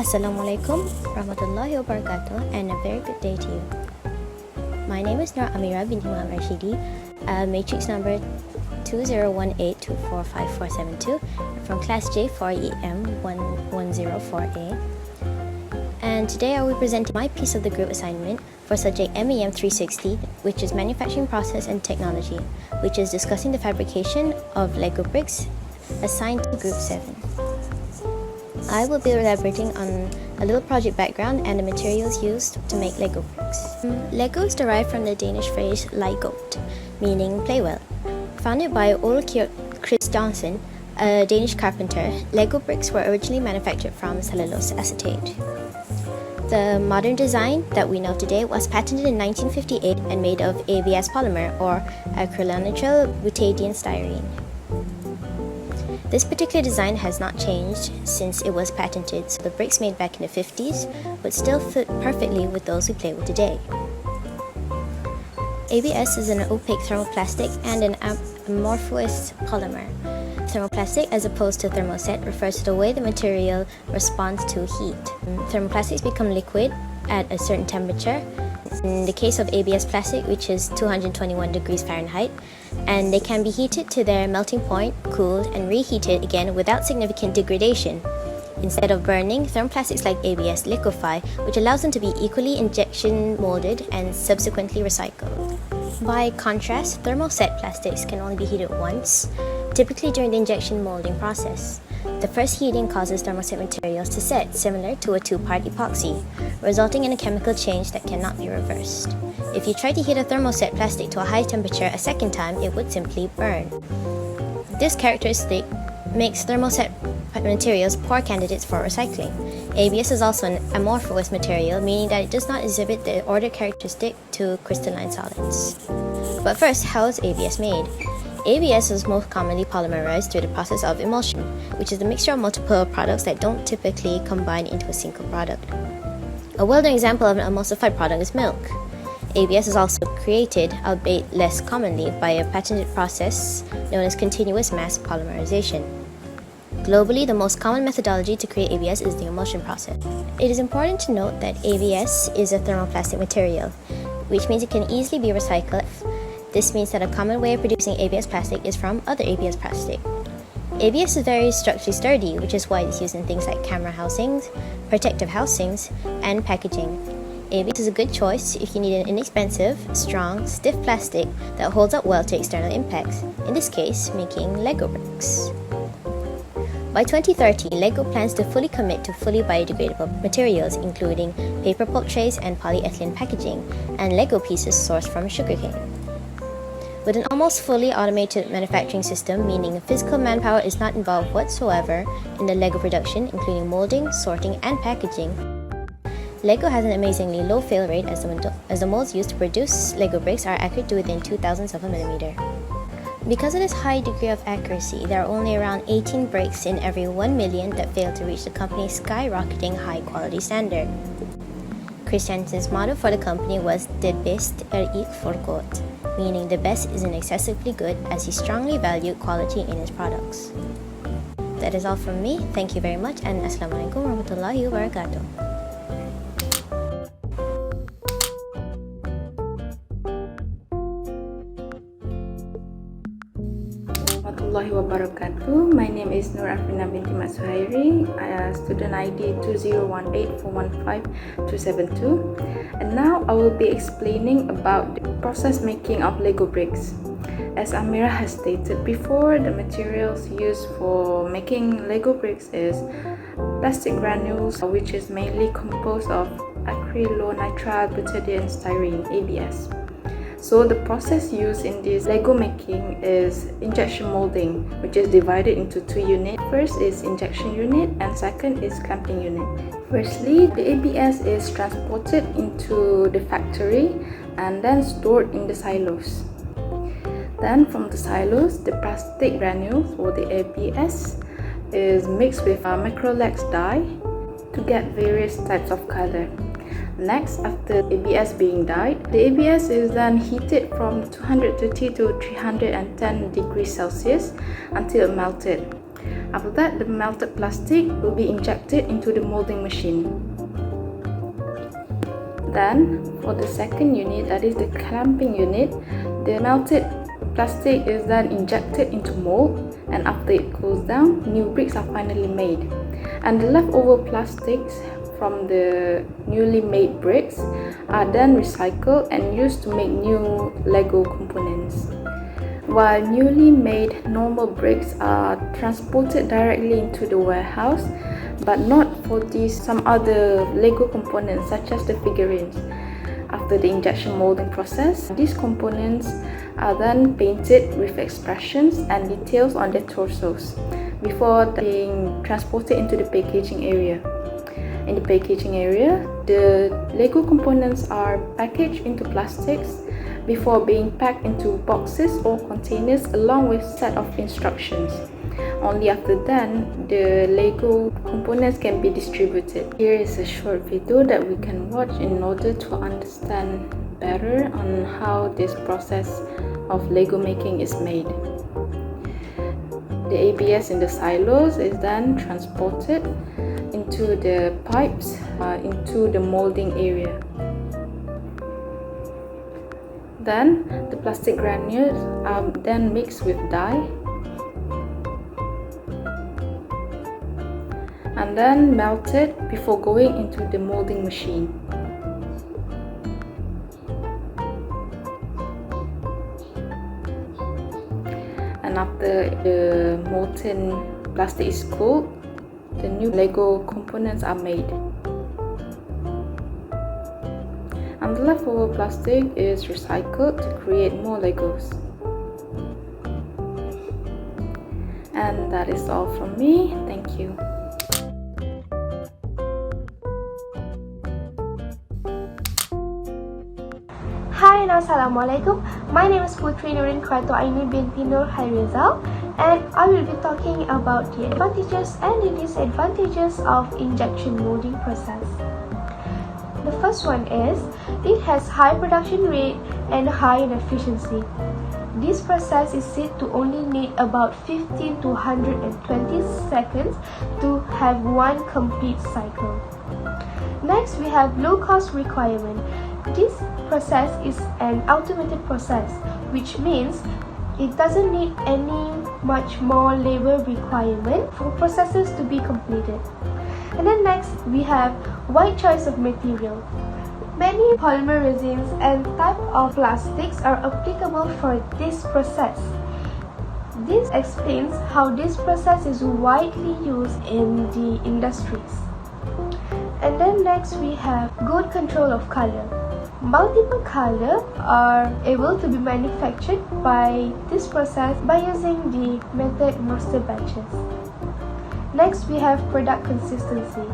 Assalamualaikum warahmatullahi wabarakatuh, and a very good day to you. My name is Nur Amira binti Muhammad Rashidi, matrix number 2018245472 from class J4EM 104A. And today I will present my piece of the group assignment for subject MEM 360, which is Manufacturing Process and Technology, which is discussing the fabrication of Lego bricks, assigned to Group 7. I will be elaborating on a little project background and the materials used to make Lego bricks. Lego is derived from the Danish phrase "legoet", meaning play well. Founded by Ole Krita, a Danish carpenter, Lego bricks were originally manufactured from cellulose acetate. The modern design that we know today was patented in 1958 and made of ABS polymer, or acrylonitrile butadiene styrene. This particular design has not changed since it was patented, so the bricks made back in the 50s would still fit perfectly with those we play with today. ABS is an opaque thermoplastic and an amorphous polymer. Thermoplastic, as opposed to thermoset, refers to the way the material responds to heat. Thermoplastics become liquid at a certain temperature. In the case of ABS plastic, which is 221 degrees Fahrenheit, and they can be heated to their melting point, cooled, and reheated again without significant degradation. Instead of burning, thermoplastics like ABS liquefy, which allows them to be equally injection molded and subsequently recycled. By contrast, thermoset plastics can only be heated once, typically during the injection molding process. The first heating causes thermoset materials to set, similar to a two-part epoxy, resulting in a chemical change that cannot be reversed. If you try to heat a thermoset plastic to a high temperature a second time, it would simply burn. This characteristic makes thermoset materials poor candidates for recycling. ABS is also an amorphous material, meaning that it does not exhibit the order characteristic to crystalline solids. But first, how is ABS made? ABS is most commonly polymerized through the process of emulsion, which is the mixture of multiple products that don't typically combine into a single product. A well-known example of an emulsified product is milk. ABS is also created, albeit less commonly, by a patented process known as continuous mass polymerization. Globally, the most common methodology to create ABS is the emulsion process. It is important to note that ABS is a thermoplastic material, which means it can easily be recycled. This means that a common way of producing ABS plastic is from other ABS plastic. ABS is very structurally sturdy, which is why it's used in things like camera housings, protective housings, and packaging. ABS is a good choice if you need an inexpensive, strong, stiff plastic that holds up well to external impacts, in this case, making Lego bricks. By 2030, Lego plans to fully commit to fully biodegradable materials, including paper pulp trays and polyethylene packaging, and Lego pieces sourced from sugarcane. With an almost fully automated manufacturing system, meaning physical manpower is not involved whatsoever in the Lego production, including molding, sorting, and packaging, Lego has an amazingly low fail rate as the molds used to produce Lego bricks are accurate to within 0.002 of a millimeter. Because of this high degree of accuracy, there are only around 18 bricks in every 1 million that fail to reach the company's skyrocketing high-quality standard. Christiansen's motto for the company was "Det bäst ikke för gott", meaning the best isn't excessively good, as he strongly valued quality in his products. That is all from me. Thank you very much, and Assalamualaikum warahmatullahi wabarakatuh. Wabarakatuh. My name is Nur Afrina binti Matsuhairi, student ID 2018415272, and now I will be explaining about the process making of Lego bricks. As Amira has stated before, the materials used for making Lego bricks is plastic granules, which is mainly composed of acrylonitrile butadiene styrene, ABS. So the process used in this Lego making is injection molding, which is divided into two units. First is injection unit and second is clamping unit. Firstly, the ABS is transported into the factory and then stored in the silos. Then from the silos, the plastic granules or the ABS is mixed with a microlax dye to get various types of color. Next, after ABS being dyed, the ABS is then heated from 230 to 310 degrees Celsius until melted. After that, the melted plastic will be injected into the molding machine. Then, for the second unit, that is the clamping unit, the melted plastic is then injected into mold, and after it cools down, new bricks are finally made. And the leftover plastics from the newly made bricks are then recycled and used to make new Lego components. While newly made normal bricks are transported directly into the warehouse, but not for some other Lego components such as the figurines. After the injection molding process, these components are then painted with expressions and details on their torsos before being transported into the packaging area. In the packaging area, the Lego components are packaged into plastics before being packed into boxes or containers along with a set of instructions. Only after then, the Lego components can be distributed. Here is a short video that we can watch in order to understand better on how this process of Lego making is made. The ABS in the silos is then transported into the pipes into the molding area. Then the plastic granules are then mixed with dye and then melted before going into the molding machine. And after the molten plastic is cooled, the new Lego components are made. And the leftover plastic is recycled to create more Legos. And that is all from me. Thank you. Hi and Assalamualaikum. My name is Putri Nurin Krita Aini binti Nur Hairizal, and I will be talking about the advantages and the disadvantages of injection molding process. The first one is it has high production rate and high in efficiency. This process is said to only need about 15 to 120 seconds to have one complete cycle. Next, we have low cost requirement. This process is an automated process, which means it doesn't need any much more labor requirement for processes to be completed. And then next, we have wide choice of material. Many polymer resins and type of plastics are applicable for this process. This explains how this process is widely used in the industries. And then next, we have good control of color. Multiple colors are able to be manufactured by this process by using the method master batches. Next, we have product consistency.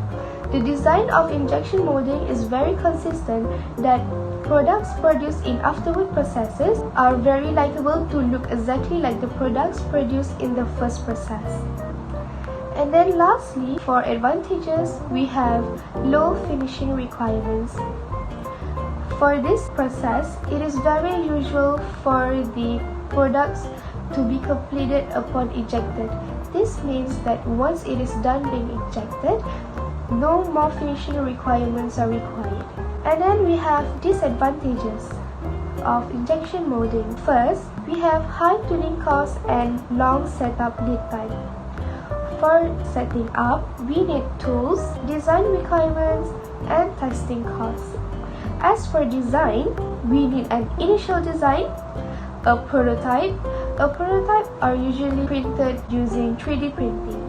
The design of injection molding is very consistent that products produced in afterward processes are very likable to look exactly like the products produced in the first process. And then lastly, for advantages, we have low finishing requirements. For this process, it is very usual for the products to be completed upon ejected. This means that once it is done being ejected, no more finishing requirements are required. And then we have disadvantages of injection molding. First, we have high tooling costs and long setup lead time. For setting up, we need tools, design requirements, and testing costs. As for design, we need an initial design, a prototype. A prototype are usually printed using 3D printing.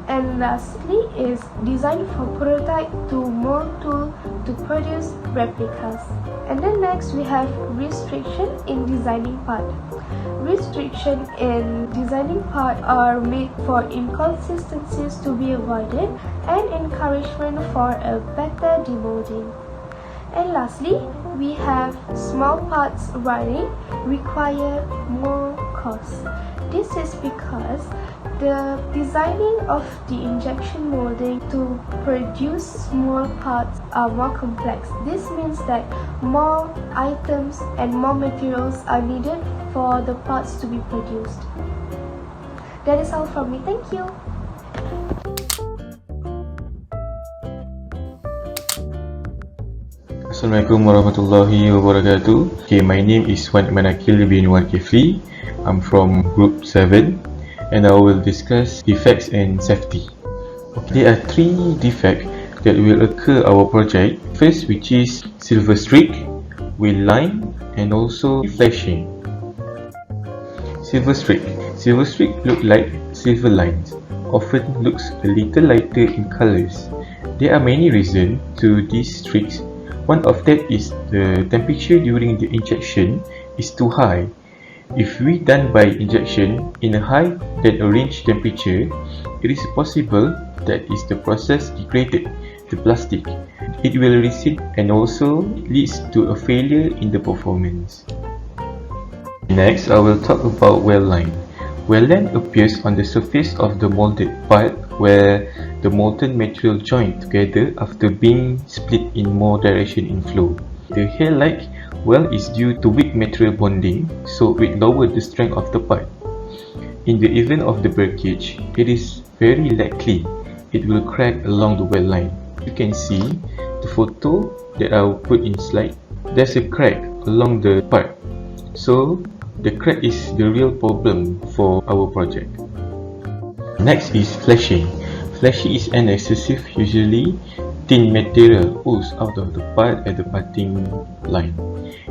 And lastly is design for prototype to mold tool to produce replicas. And then next we have restriction in designing part. Restriction in designing part are made for inconsistencies to be avoided and encouragement for a better demolding. And lastly, we have small parts running require more cost. This is because the designing of the injection molding to produce small parts are more complex. This means that more items and more materials are needed for the parts to be produced. That is all from me. Thank you. Assalamualaikum warahmatullahi wabarakatuh. Okay, my name is Wan Manakil bin Wan Kifli. I'm from Group 7 and I will discuss defects and safety. Okay, there are 3 defects that will occur our project. First, which is silver streak, wheel line, and also flashing. Silver streak. Silver streak look like silver lines, often looks a little lighter in colors. There are many reasons to these streaks. One of that is the temperature during the injection is too high. If we done by injection in a high than a range temperature, it is possible that is the process degraded the plastic. It will recede and also leads to a failure in the performance. Next, I will talk about well line. Well line appears on the surface of the molded part where the molten material join together after being split in more direction in flow. The hair-like well is due to weak material bonding, so it lowers the strength of the part. In the event of the breakage, it is very likely it will crack along the well line. You can see the photo that I will put in slide. There's a crack along the part, so the crack is the real problem for our project. Next is flashing. Flashing is an excessive, usually thin material pulls out of the part at the parting line.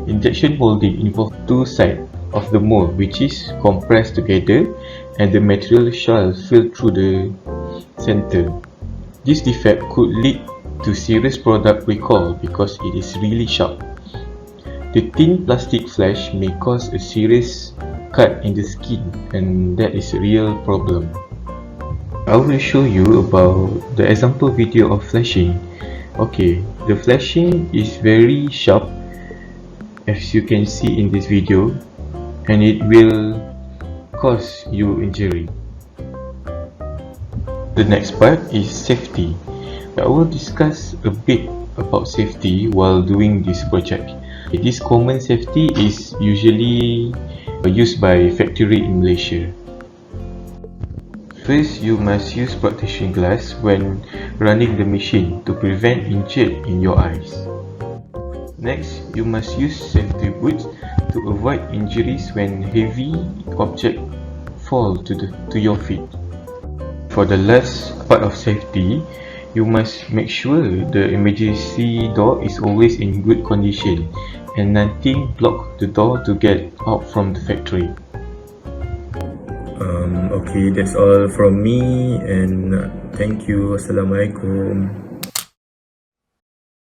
Injection molding involves 2 sides of the mold which is compressed together and the material shall fill through the center. This defect could lead to serious product recall because it is really sharp. The thin plastic flash may cause a serious cut in the skin, and that is a real problem. I will show you about the example video of flashing. Okay, the flashing is very sharp as you can see in this video, and it will cause you injury. The next part is safety. I will discuss a bit about safety while doing this project. This common safety is usually used by factory in Malaysia. First, you must use protection glass when running the machine to prevent injury in your eyes. Next, you must use safety boots to avoid injuries when heavy objects fall to your feet. For the last part of safety, you must make sure the emergency door is always in good condition and nothing block the door to get out from the factory. Okay, that's all from me, and thank you. Assalamualaikum.